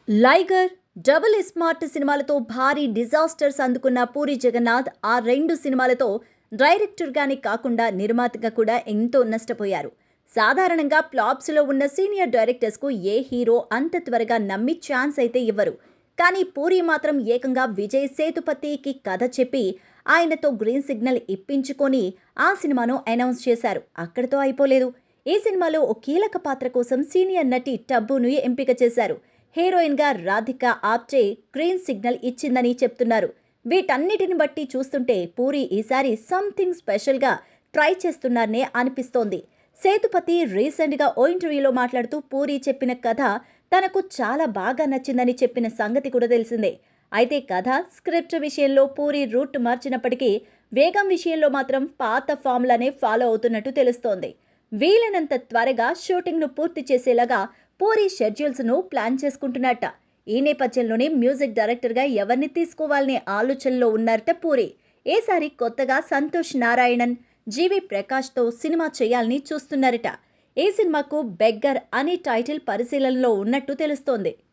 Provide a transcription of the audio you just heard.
లైగర్, double smart సినిమాలతో భారీ disasters అందుకున్న పూరి జగన్నాథ్ ఆ రెండు సినిమాలతో డైరెక్టర్గానే కాకుండా నిర్మాతగా కూడా ఎంతో నష్టపోయారు. సాధారణంగా ఫ్లాప్స్లో ఉన్న సీనియర్ డైరెక్టర్స్కు ఏ హీరో అంత త్వరగా నమ్మి ఛాన్స్ అయితే ఇవ్వరు. కానీ పూరి మాత్రం ఏకంగా విజయ్ సేతుపతికి కథ చెప్పి ఆయనతో గ్రీన్ సిగ్నల్ ఇప్పించుకొని ఆ సినిమాను అనౌన్స్ చేశారు. అక్కడితో అయిపోలేదు. ఈ సినిమాలో ఓ కీలక పాత్ర కోసం సీనియర్ నటి టబ్బును ఎంపిక చేశారు. హీరోయిన్గా రాధిక ఆప్టే గ్రీన్ సిగ్నల్ ఇచ్చిందని చెప్తున్నారు. వీటన్నిటిని బట్టి చూస్తుంటే పూరి ఈసారి సంథింగ్ స్పెషల్గా ట్రై చేస్తున్నారనే అనిపిస్తోంది. సేతుపతి రీసెంట్గా ఓ ఇంటర్వ్యూలో మాట్లాడుతూ పూరి చెప్పిన కథ తనకు చాలా బాగా నచ్చిందని చెప్పిన సంగతి కూడా తెలిసిందే. అయితే కథ, స్క్రిప్ట్ విషయంలో పూరి రూట్ మార్చినప్పటికీ వేగం విషయంలో మాత్రం పాత ఫామ్లనే ఫాలో అవుతున్నట్టు తెలుస్తోంది. వీలైనంత త్వరగా షూటింగ్ను పూర్తి చేసేలాగా పూరి షెడ్యూల్స్ను ప్లాన్ చేసుకుంటున్నట్ట. ఈ నేపథ్యంలోనే మ్యూజిక్ డైరెక్టర్గా ఎవరిని తీసుకోవాలనే ఆలోచనలో ఉన్నారట పూరి. ఈసారి కొత్తగా సంతోష్ నారాయణన్, జీవి ప్రకాష్తో సినిమా చేయాలని చూస్తున్నారట. ఈ సినిమాకు బెగ్గర్ అనే టైటిల్ పరిశీలనలో ఉన్నట్టు తెలుస్తోంది.